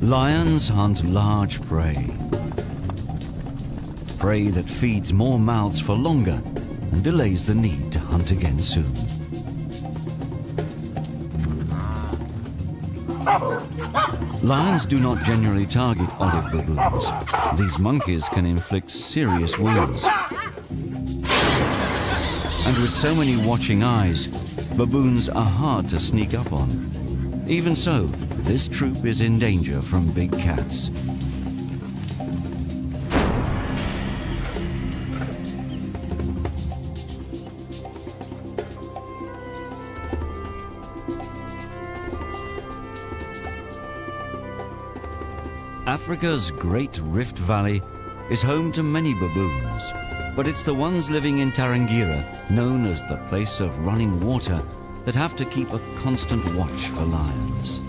Lions hunt large prey. Prey that feeds more mouths for longer and delays the need to hunt again soon. Lions do not generally target olive baboons. These monkeys can inflict serious wounds. And with so many watching eyes, baboons are hard to sneak up on. Even so, this troop is in danger from big cats. Africa's Great Rift Valley is home to many baboons, but it's the ones living in Tarangire, known as the place of running water, that have to keep a constant watch for lions.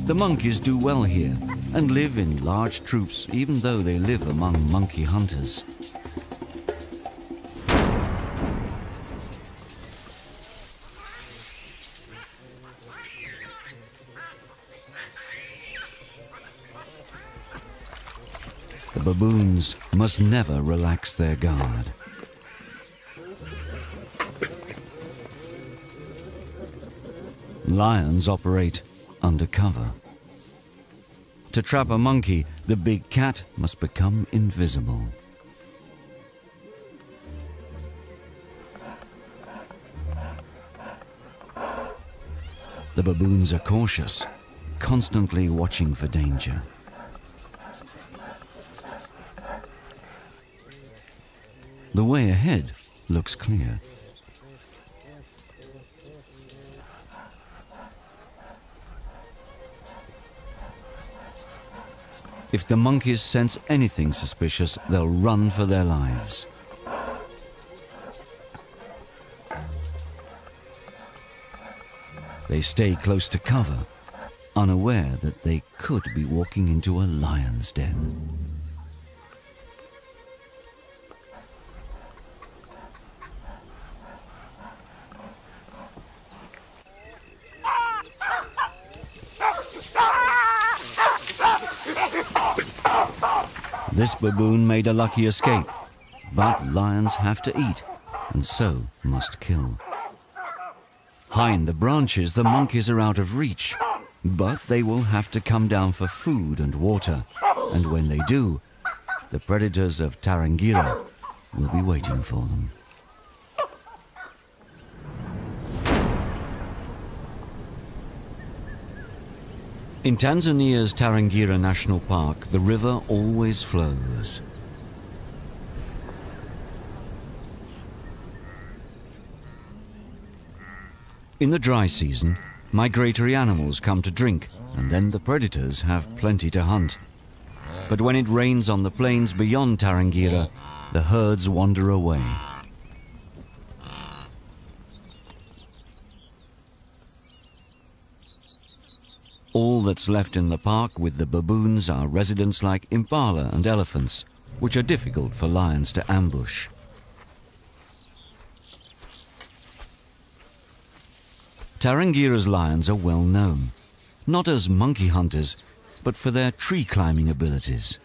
The monkeys do well here and live in large troops, even though they live among monkey hunters. The baboons must never relax their guard. Lions operate undercover. To trap a monkey, the big cat must become invisible. The baboons are cautious, constantly watching for danger. The way ahead looks clear. If the monkeys sense anything suspicious, they'll run for their lives. They stay close to cover, unaware that they could be walking into a lion's den. This baboon made a lucky escape, but lions have to eat, and so must kill. High in the branches, the monkeys are out of reach, but they will have to come down for food and water, and when they do, the predators of Tarangire will be waiting for them. In Tanzania's Tarangire National Park, the river always flows. In the dry season, migratory animals come to drink, and then the predators have plenty to hunt. But when it rains on the plains beyond Tarangire, the herds wander away. All that's left in the park with the baboons are residents like impala and elephants, which are difficult for lions to ambush. Tarangire's lions are well known, not as monkey hunters, but for their tree climbing abilities.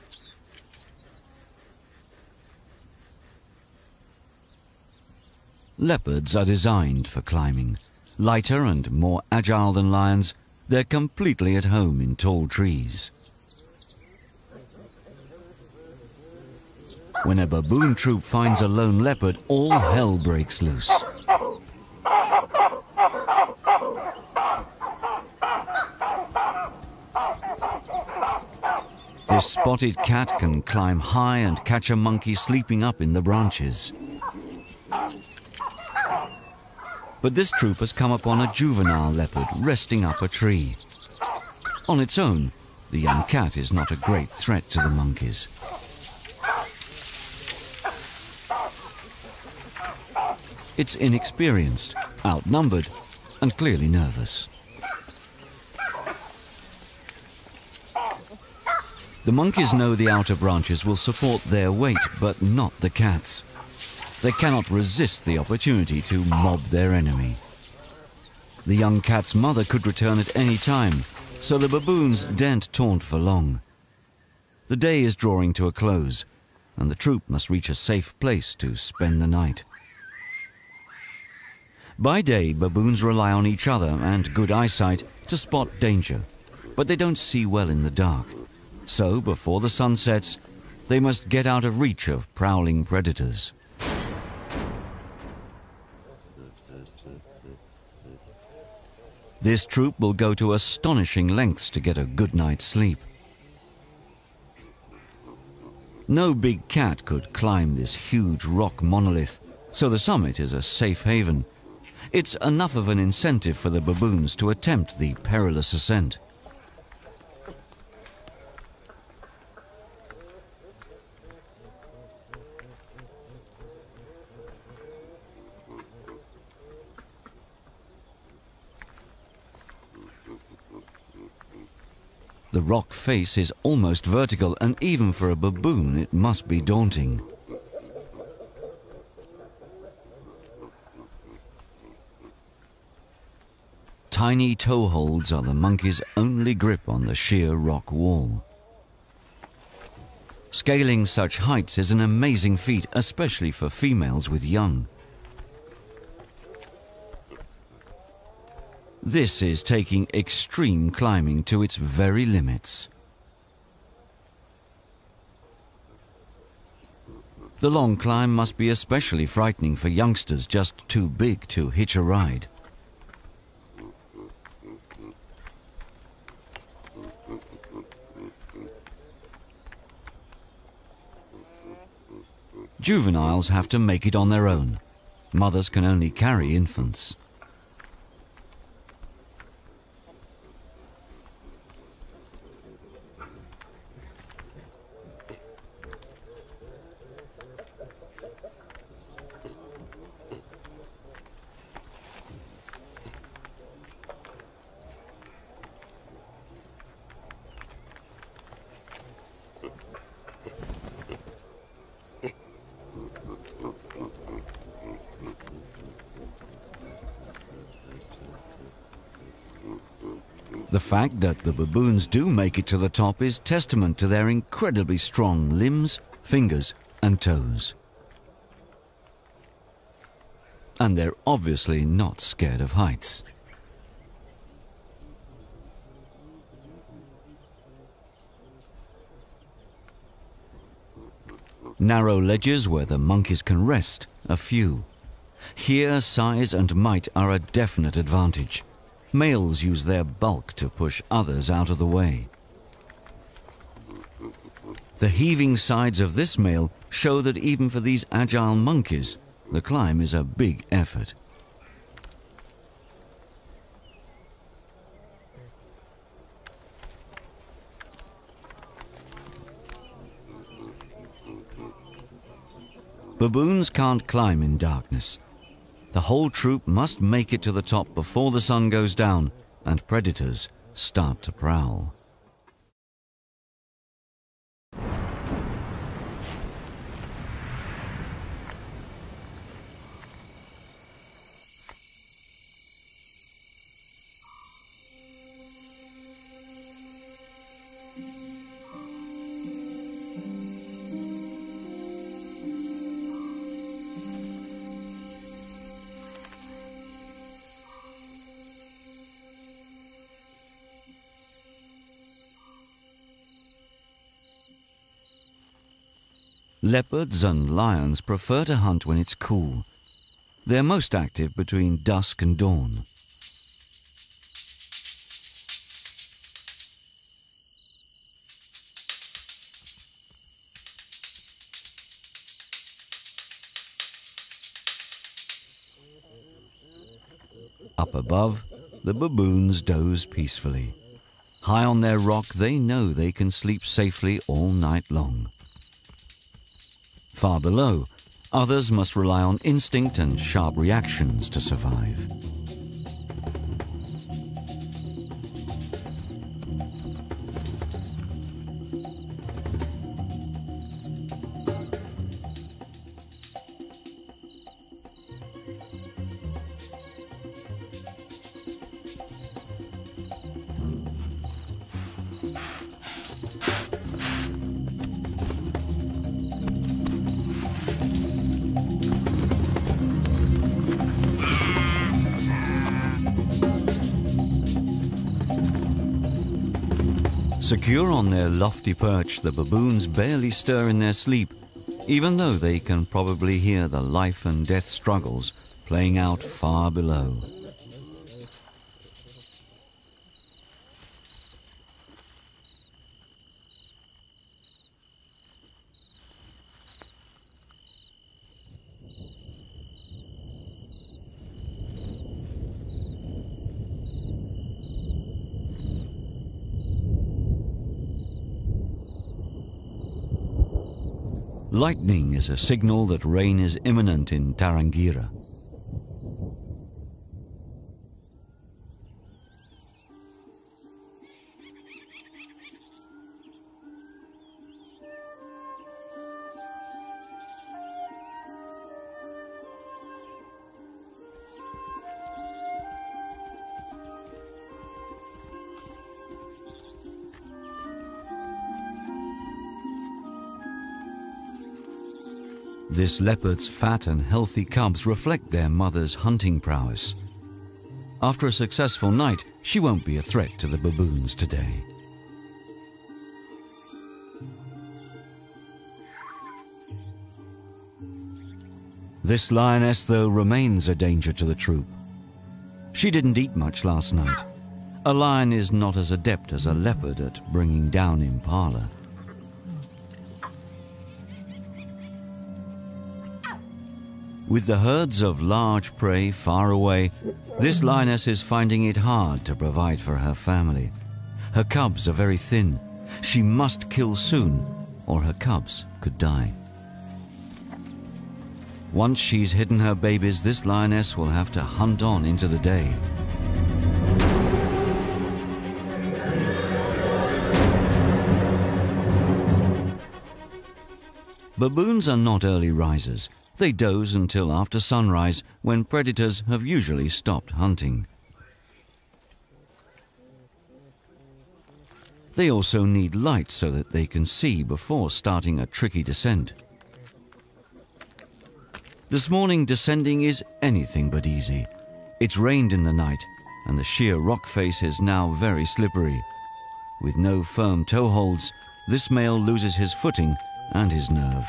Leopards are designed for climbing. Lighter and more agile than lions, they're completely at home in tall trees. When a baboon troop finds a lone leopard, all hell breaks loose. This spotted cat can climb high and catch a monkey sleeping up in the branches. But this troop has come upon a juvenile leopard resting up a tree. On its own, the young cat is not a great threat to the monkeys. It's inexperienced, outnumbered, and clearly nervous. The monkeys know the outer branches will support their weight, but not the cat's. They cannot resist the opportunity to mob their enemy. The young cat's mother could return at any time, so the baboons daren't taunt for long. The day is drawing to a close, and the troop must reach a safe place to spend the night. By day, baboons rely on each other and good eyesight to spot danger, but they don't see well in the dark. So, before the sun sets, they must get out of reach of prowling predators. This troop will go to astonishing lengths to get a good night's sleep. No big cat could climb this huge rock monolith, so the summit is a safe haven. It's enough of an incentive for the baboons to attempt the perilous ascent. The rock face is almost vertical, and even for a baboon it must be daunting. Tiny toeholds are the monkey's only grip on the sheer rock wall. Scaling such heights is an amazing feat, especially for females with young. This is taking extreme climbing to its very limits. The long climb must be especially frightening for youngsters just too big to hitch a ride. Juveniles have to make it on their own. Mothers can only carry infants. The fact that the baboons do make it to the top is testament to their incredibly strong limbs, fingers, and toes. And they're obviously not scared of heights. Narrow ledges where the monkeys can rest are few. Here, size and might are a definite advantage. Males use their bulk to push others out of the way. The heaving sides of this male show that even for these agile monkeys, the climb is a big effort. Baboons can't climb in darkness. The whole troop must make it to the top before the sun goes down and predators start to prowl. Leopards and lions prefer to hunt when it's cool. They're most active between dusk and dawn. Up above, the baboons doze peacefully. High on their rock, they know they can sleep safely all night long. Far below, others must rely on instinct and sharp reactions to survive. Secure on their lofty perch, the baboons barely stir in their sleep, even though they can probably hear the life and death struggles playing out far below. Lightning is a signal that rain is imminent in Tarangire. This leopard's fat and healthy cubs reflect their mother's hunting prowess. After a successful night, she won't be a threat to the baboons today. This lioness, though, remains a danger to the troop. She didn't eat much last night. A lion is not as adept as a leopard at bringing down impala. With the herds of large prey far away, this lioness is finding it hard to provide for her family. Her cubs are very thin. She must kill soon, or her cubs could die. Once she's hidden her babies, this lioness will have to hunt on into the day. Baboons are not early risers. They doze until after sunrise, when predators have usually stopped hunting. They also need light so that they can see before starting a tricky descent. This morning, descending is anything but easy. It's rained in the night, and the sheer rock face is now very slippery. With no firm toeholds, this male loses his footing and his nerve.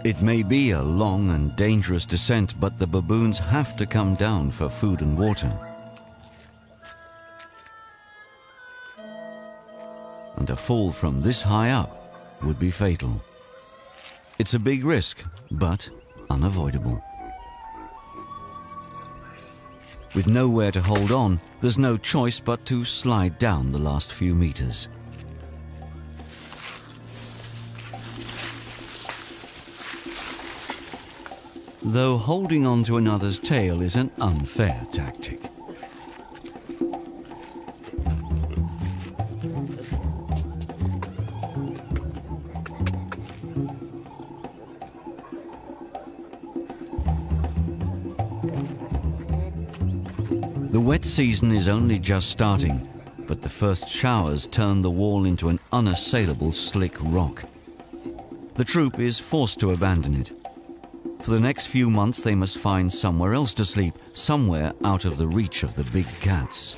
It may be a long and dangerous descent, but the baboons have to come down for food and water. And a fall from this high up would be fatal. It's a big risk, but unavoidable. With nowhere to hold on, there's no choice but to slide down the last few meters. Though holding on to another's tail is an unfair tactic. The wet season is only just starting, but the first showers turn the wall into an unassailable slick rock. The troop is forced to abandon it. For the next few months, they must find somewhere else to sleep, somewhere out of the reach of the big cats.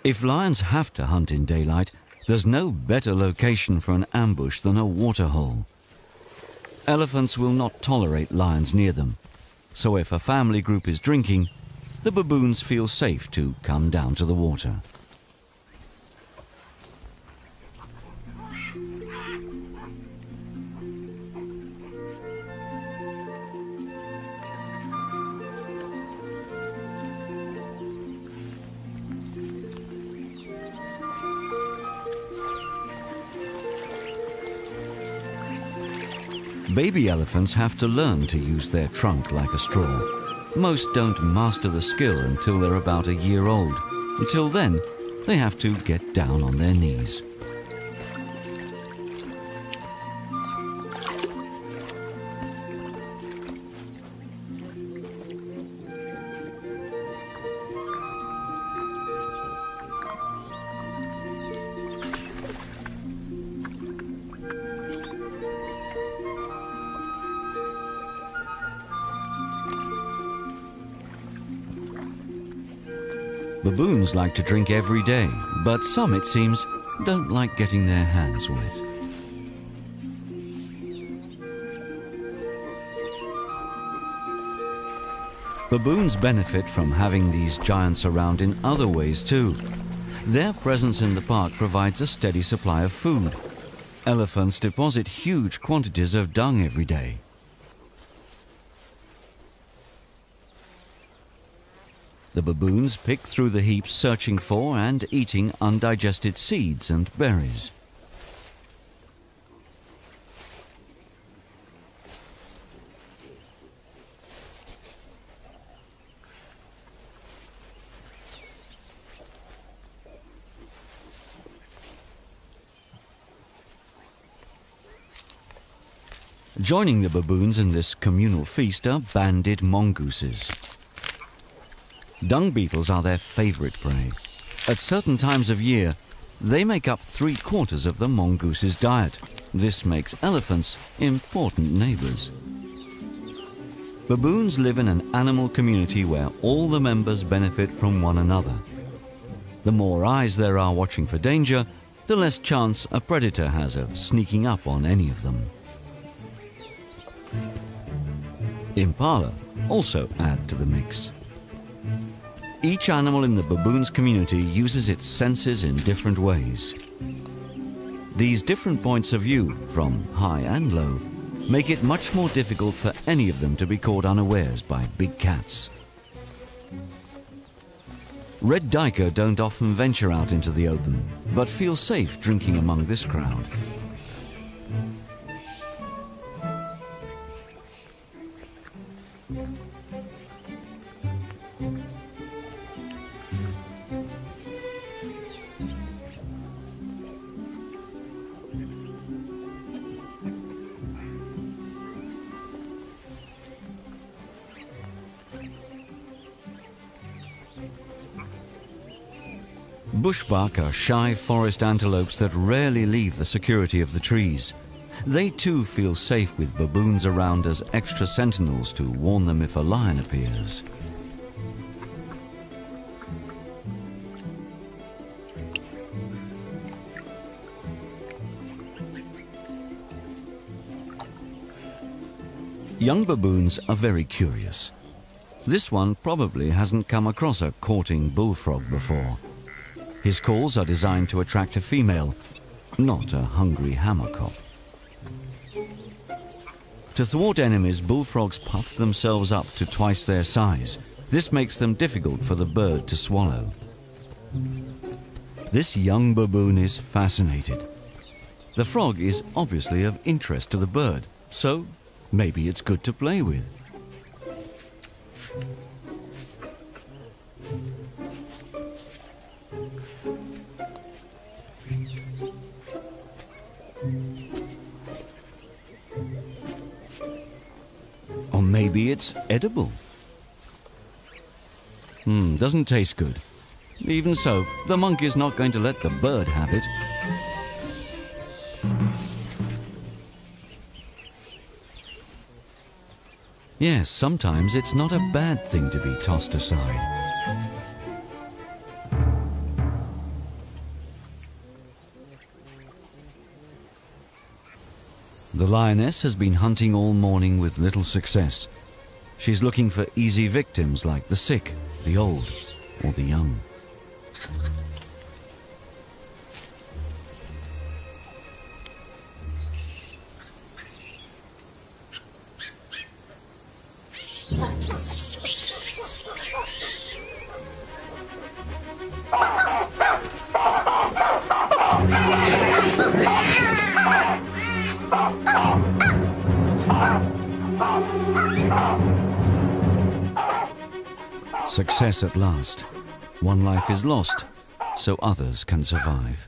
If lions have to hunt in daylight, there's no better location for an ambush than a waterhole. Elephants will not tolerate lions near them, so if a family group is drinking, the baboons feel safe to come down to the water. Baby elephants have to learn to use their trunk like a straw. Most don't master the skill until they're about a year old. Until then, they have to get down on their knees. Baboons like to drink every day, but some, it seems, don't like getting their hands wet. Baboons benefit from having these giants around in other ways too. Their presence in the park provides a steady supply of food. Elephants deposit huge quantities of dung every day. The baboons pick through the heaps searching for and eating undigested seeds and berries. Joining the baboons in this communal feast are banded mongooses. Dung beetles are their favorite prey. At certain times of year, they make up 3/4 of the mongoose's diet. This makes elephants important neighbors. Baboons live in an animal community where all the members benefit from one another. The more eyes there are watching for danger, the less chance a predator has of sneaking up on any of them. Impala also add to the mix. Each animal in the baboons community uses its senses in different ways. These different points of view, from high and low, make it much more difficult for any of them to be caught unawares by big cats. Red duiker don't often venture out into the open, but feel safe drinking among this crowd. Bushbuck are shy forest antelopes that rarely leave the security of the trees. They too feel safe with baboons around as extra sentinels to warn them if a lion appears. Young baboons are very curious. This one probably hasn't come across a courting bullfrog before. His calls are designed to attract a female, not a hungry hammerkop. To thwart enemies, bullfrogs puff themselves up to twice their size. This makes them difficult for the bird to swallow. This young baboon is fascinated. The frog is obviously of interest to the bird, so maybe it's good to play with. Or maybe it's edible. Doesn't taste good. Even so, the monkey's not going to let the bird have it. Yes, sometimes it's not a bad thing to be tossed aside. The lioness has been hunting all morning with little success. She's looking for easy victims like the sick, the old, or the young. Success at last. One life is lost, so others can survive.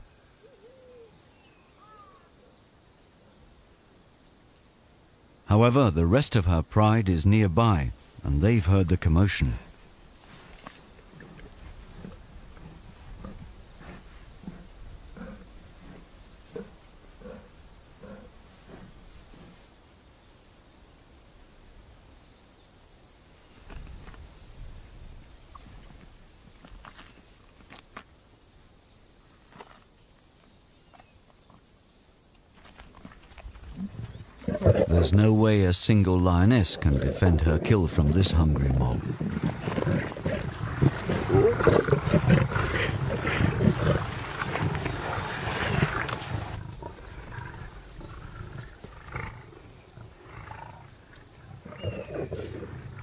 However, the rest of her pride is nearby, and they've heard the commotion. There's no way a single lioness can defend her kill from this hungry mob.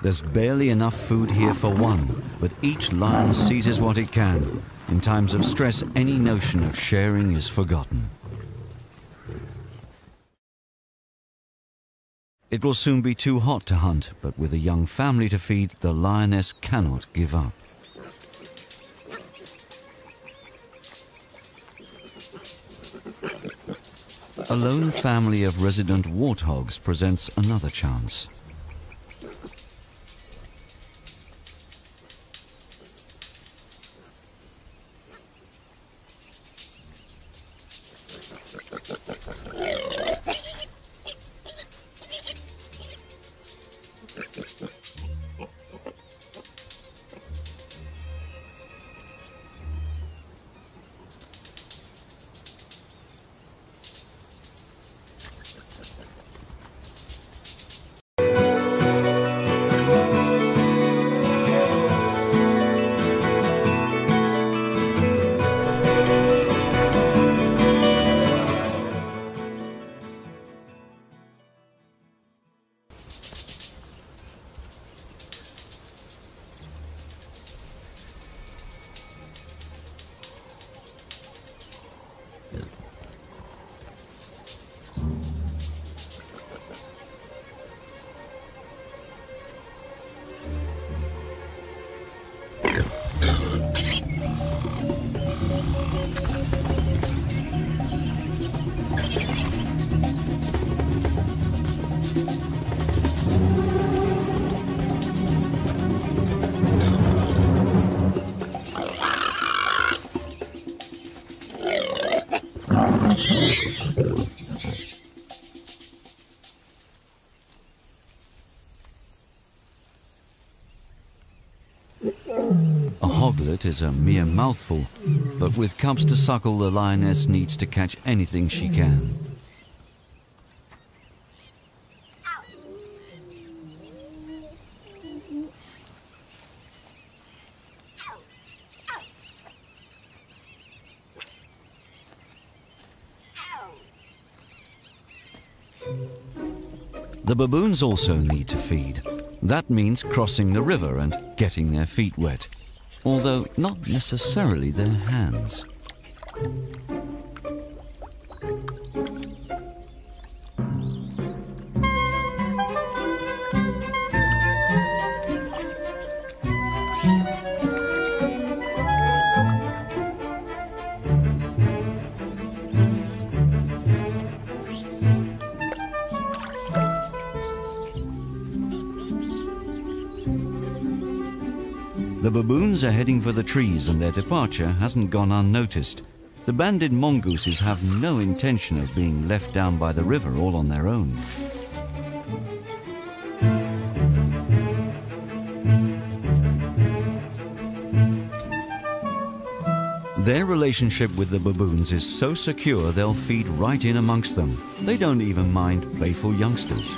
There's barely enough food here for one, but each lion seizes what it can. In times of stress, any notion of sharing is forgotten. It will soon be too hot to hunt, but with a young family to feed, the lioness cannot give up. A lone family of resident warthogs presents another chance. A hoglet is a mere mouthful, but with cubs to suckle, the lioness needs to catch anything she can. The baboons also need to feed. That means crossing the river and getting their feet wet, although not necessarily their hands. The baboons are heading for the trees, and their departure hasn't gone unnoticed. The banded mongooses have no intention of being left down by the river all on their own. Their relationship with the baboons is so secure they'll feed right in amongst them. They don't even mind playful youngsters.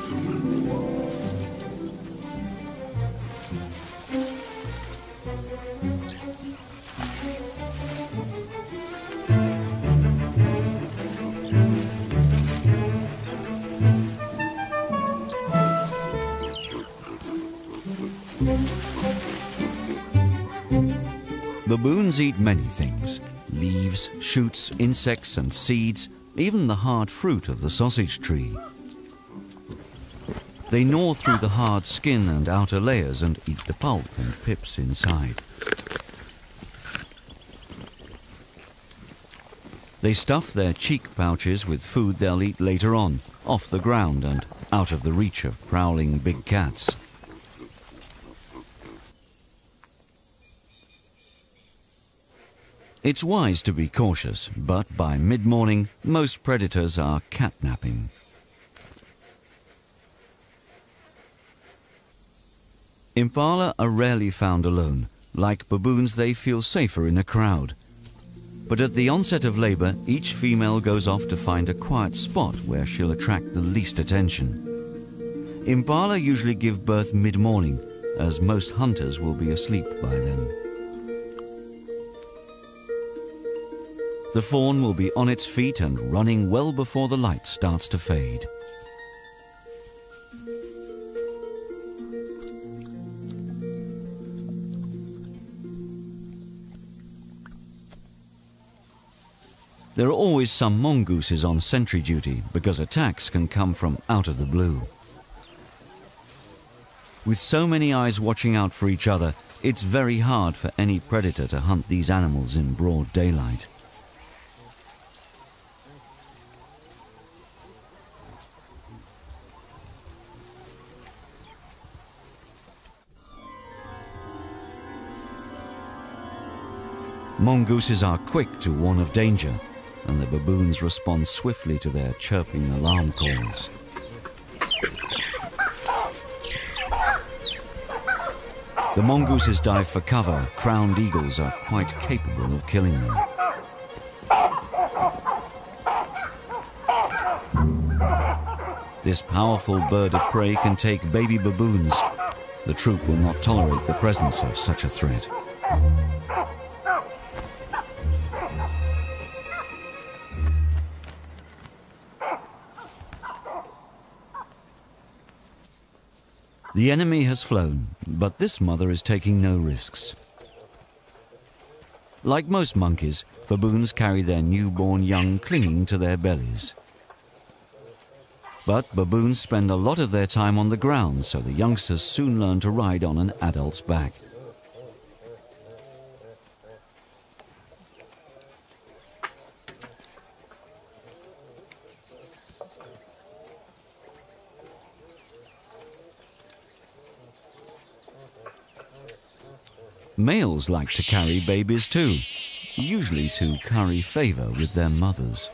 Baboons eat many things: leaves, shoots, insects and seeds, even the hard fruit of the sausage tree. They gnaw through the hard skin and outer layers and eat the pulp and pips inside. They stuff their cheek pouches with food they'll eat later on, off the ground and out of the reach of prowling big cats. It's wise to be cautious, but by mid-morning, most predators are catnapping. Impala are rarely found alone. Like baboons, they feel safer in a crowd. But at the onset of labor, each female goes off to find a quiet spot where she'll attract the least attention. Impala usually give birth mid-morning, as most hunters will be asleep by then. The fawn will be on its feet and running well before the light starts to fade. There are always some mongooses on sentry duty because attacks can come from out of the blue. With so many eyes watching out for each other, it's very hard for any predator to hunt these animals in broad daylight. Mongooses are quick to warn of danger, and the baboons respond swiftly to their chirping alarm calls. The mongooses dive for cover. Crowned eagles are quite capable of killing them. This powerful bird of prey can take baby baboons. The troop will not tolerate the presence of such a threat. The enemy has flown, but this mother is taking no risks. Like most monkeys, baboons carry their newborn young clinging to their bellies. But baboons spend a lot of their time on the ground, so the youngsters soon learn to ride on an adult's back. Males like to carry babies too, usually to curry favor with their mothers.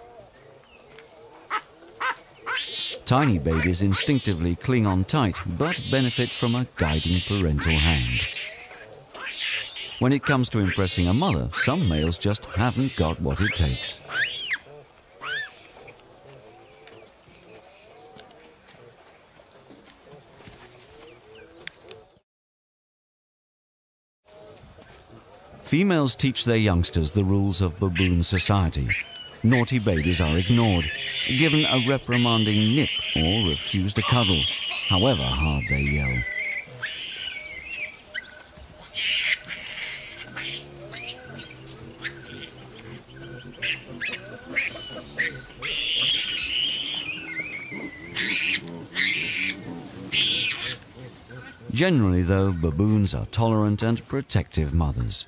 Tiny babies instinctively cling on tight, but benefit from a guiding parental hand. When it comes to impressing a mother, some males just haven't got what it takes. Females teach their youngsters the rules of baboon society. Naughty babies are ignored, given a reprimanding nip or refused to cuddle, however hard they yell. Generally, though, baboons are tolerant and protective mothers.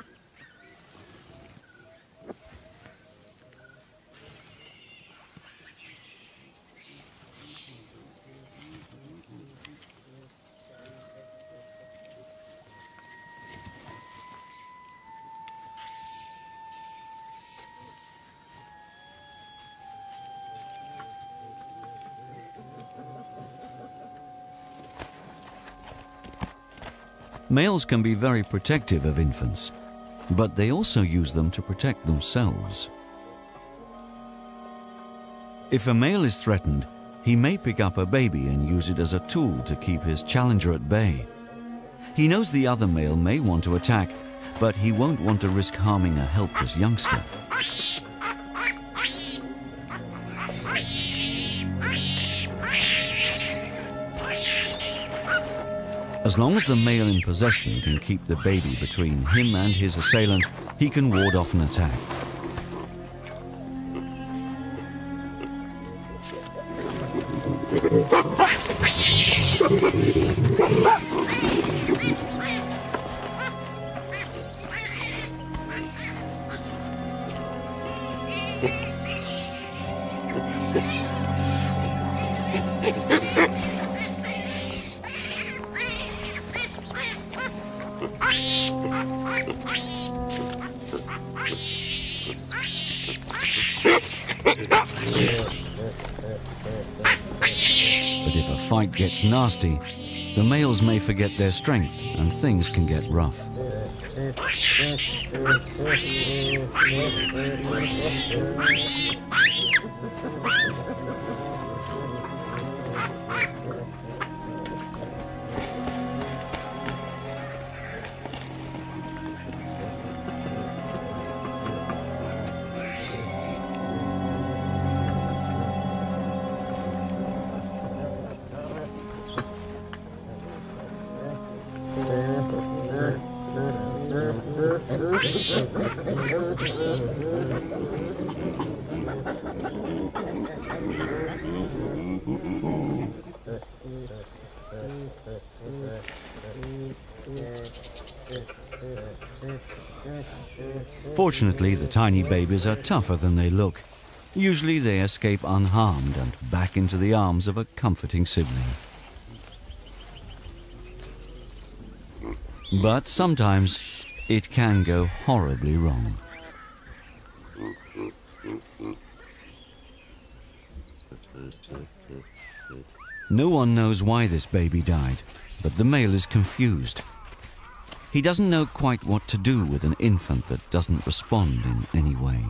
Males can be very protective of infants, but they also use them to protect themselves. If a male is threatened, he may pick up a baby and use it as a tool to keep his challenger at bay. He knows the other male may want to attack, but he won't want to risk harming a helpless youngster. As long as the male in possession can keep the baby between him and his assailant, he can ward off an attack. But if a fight gets nasty, the males may forget their strength and things can get rough. Fortunately, the tiny babies are tougher than they look. Usually they escape unharmed and back into the arms of a comforting sibling. But sometimes it can go horribly wrong. No one knows why this baby died, but the male is confused. He doesn't know quite what to do with an infant that doesn't respond in any way.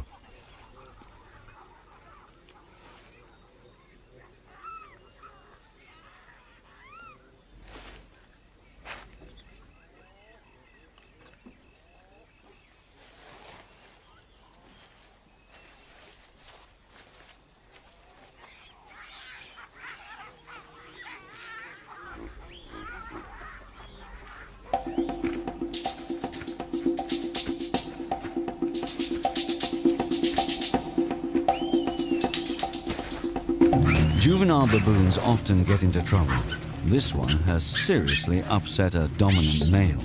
Juvenile baboons often get into trouble. This one has seriously upset a dominant male.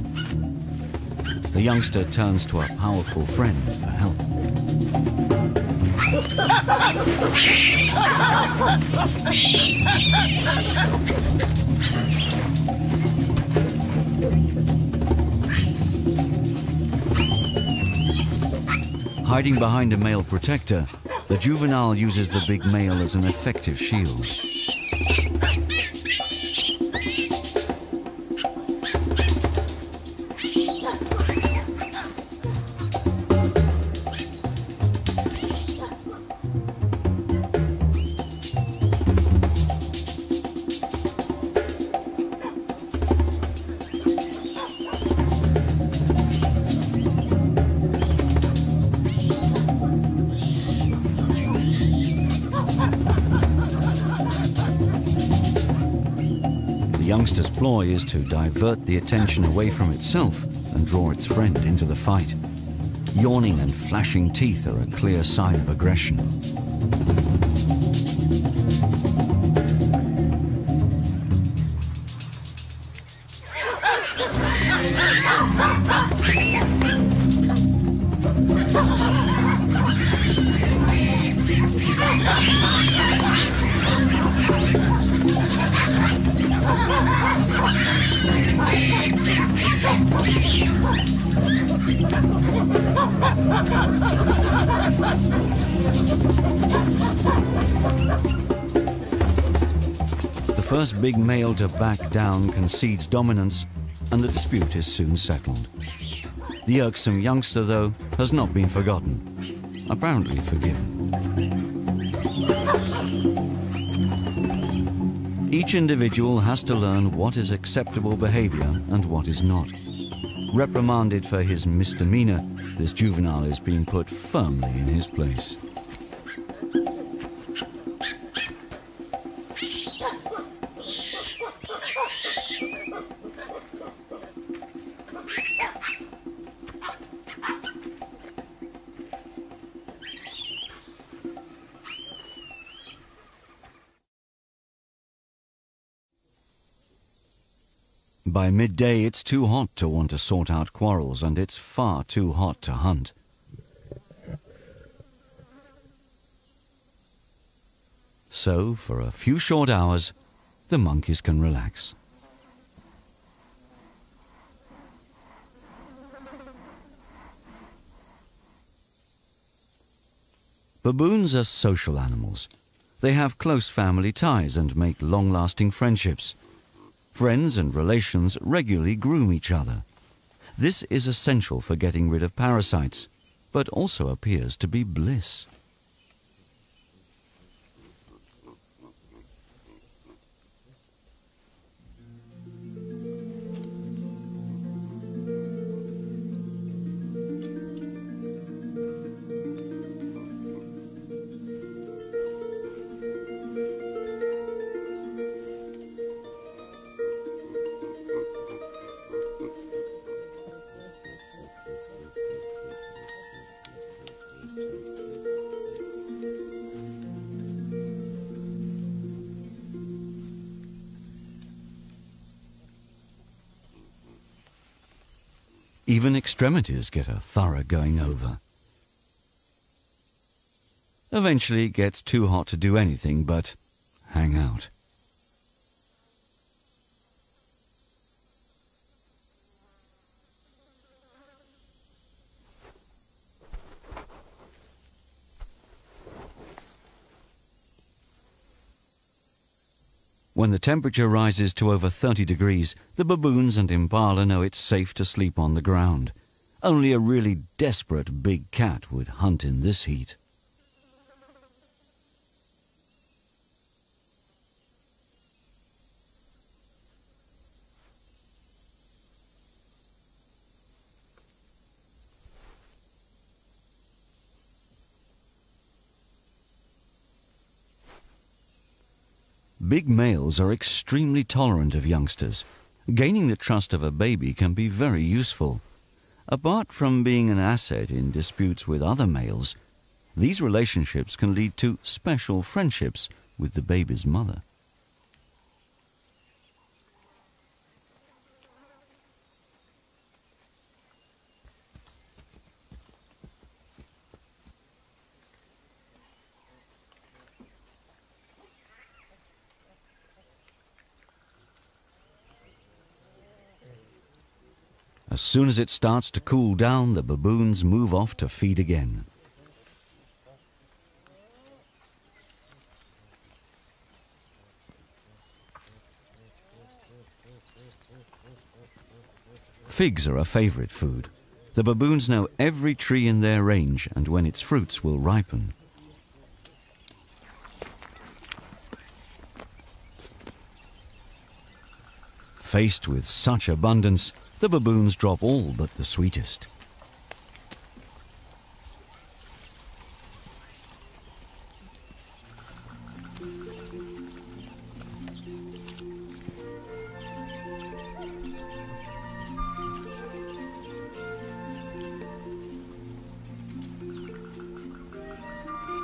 The youngster turns to a powerful friend for help. Hiding behind a male protector, the juvenile uses the big male as an effective shield. The youngster's ploy is to divert the attention away from itself and draw its friend into the fight. Yawning and flashing teeth are a clear sign of aggression. The first big male to back down concedes dominance, and the dispute is soon settled. The irksome youngster, though, has not been forgotten, apparently forgiven. Each individual has to learn what is acceptable behavior and what is not. Reprimanded for his misdemeanor, this juvenile is being put firmly in his place. By midday, it's too hot to want to sort out quarrels, and it's far too hot to hunt. So, for a few short hours, the monkeys can relax. Baboons are social animals. They have close family ties and make long-lasting friendships. Friends and relations regularly groom each other. This is essential for getting rid of parasites, but also appears to be bliss. Even extremities get a thorough going over. Eventually it gets too hot to do anything but hang out. When the temperature rises to over 30 degrees, the baboons and impala know it's safe to sleep on the ground. Only a really desperate big cat would hunt in this heat. Big males are extremely tolerant of youngsters. Gaining the trust of a baby can be very useful. Apart from being an asset in disputes with other males, these relationships can lead to special friendships with the baby's mother. As soon as it starts to cool down, the baboons move off to feed again. Figs are a favorite food. The baboons know every tree in their range and when its fruits will ripen. Faced with such abundance, the baboons drop all but the sweetest.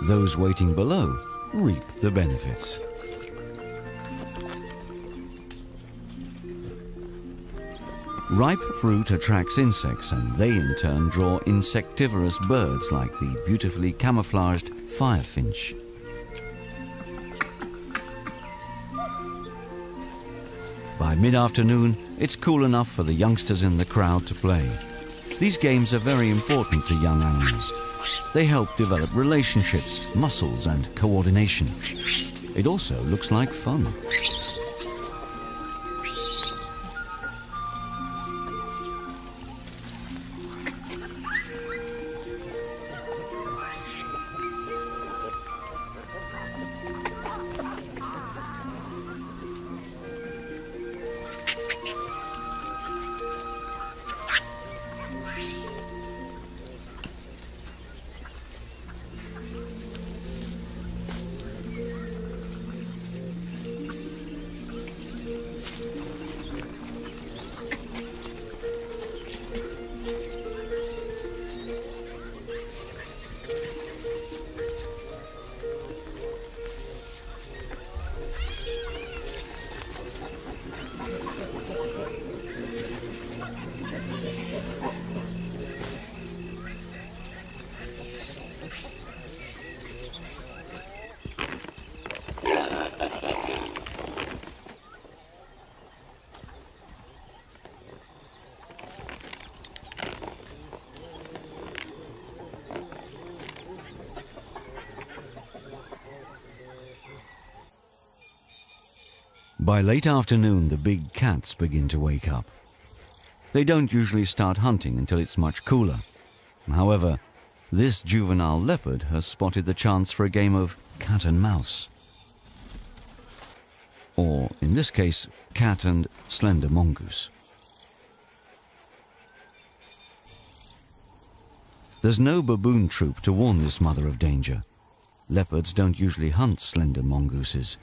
Those waiting below reap the benefits. Ripe fruit attracts insects, and they in turn draw insectivorous birds like the beautifully camouflaged firefinch. By mid-afternoon, it's cool enough for the youngsters in the crowd to play. These games are very important to young animals. They help develop relationships, muscles, and coordination. It also looks like fun. By late afternoon, the big cats begin to wake up. They don't usually start hunting until it's much cooler. However, this juvenile leopard has spotted the chance for a game of cat and mouse. Or, in this case, cat and slender mongoose. There's no baboon troop to warn this mother of danger. Leopards don't usually hunt slender mongooses.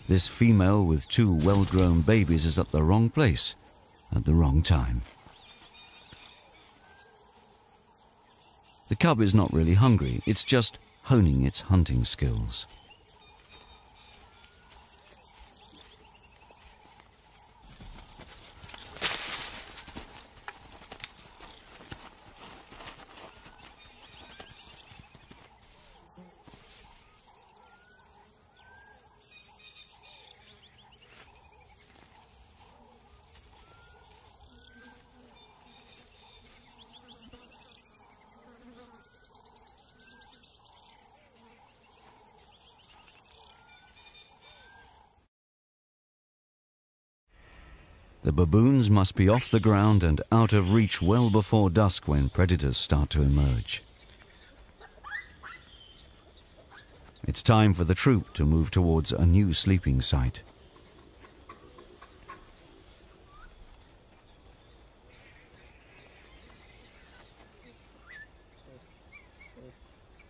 This female with 2 well-grown babies is at the wrong place at the wrong time. The cub is not really hungry, it's just honing its hunting skills. The baboons must be off the ground and out of reach well before dusk when predators start to emerge. It's time for the troop to move towards a new sleeping site.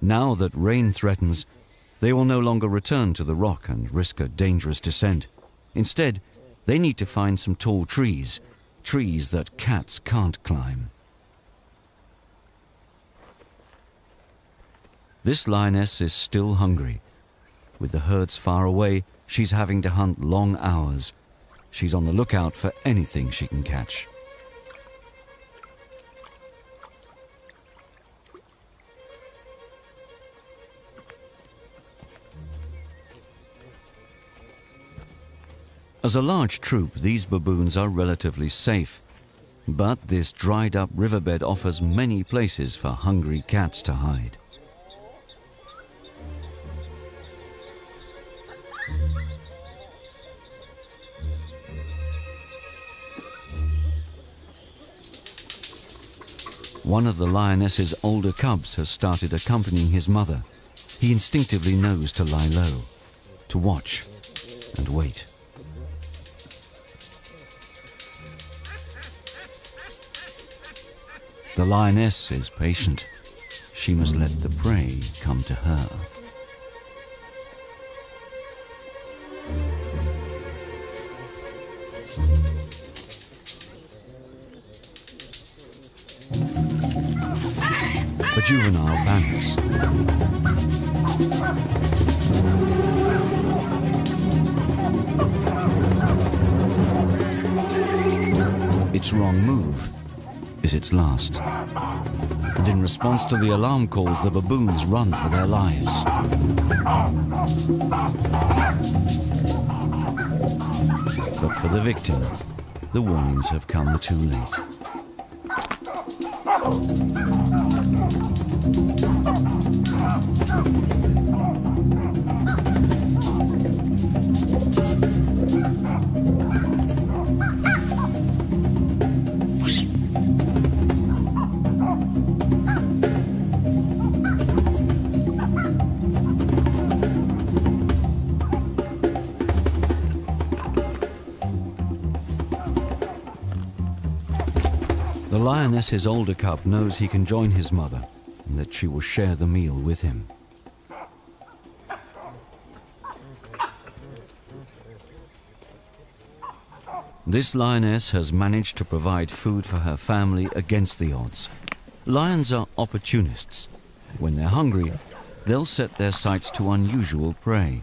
Now that rain threatens, they will no longer return to the rock and risk a dangerous descent. Instead, they need to find some tall trees, trees that cats can't climb. This lioness is still hungry. With the herds far away, she's having to hunt long hours. She's on the lookout for anything she can catch. As a large troop, these baboons are relatively safe, but this dried-up riverbed offers many places for hungry cats to hide. One of the lioness's older cubs has started accompanying his mother. He instinctively knows to lie low, to watch and wait. The lioness is patient. She must let the prey come to her. The juvenile panics. Its wrong move is its last. And in response to the alarm calls, the baboons run for their lives. But for the victim, the warnings have come too late. The lioness's older cub knows he can join his mother and that she will share the meal with him. This lioness has managed to provide food for her family against the odds. Lions are opportunists. When they're hungry, they'll set their sights to unusual prey.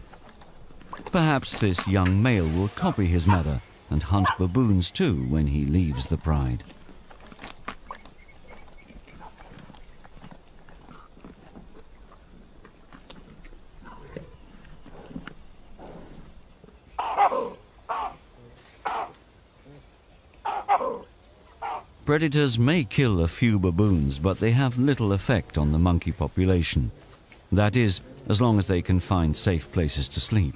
Perhaps this young male will copy his mother and hunt baboons too when he leaves the pride. Predators may kill a few baboons, but they have little effect on the monkey population. That is, as long as they can find safe places to sleep.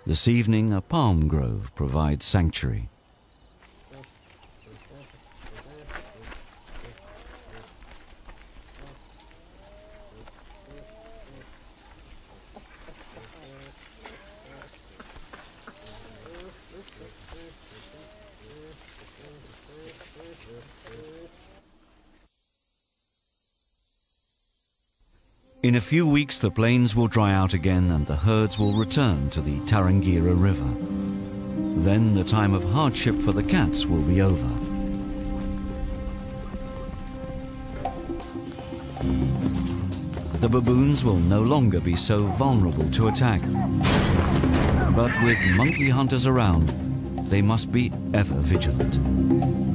This evening, a palm grove provides sanctuary. In a few weeks, the plains will dry out again and the herds will return to the Tarangire River. Then the time of hardship for the cats will be over. The baboons will no longer be so vulnerable to attack. But with monkey hunters around, they must be ever vigilant.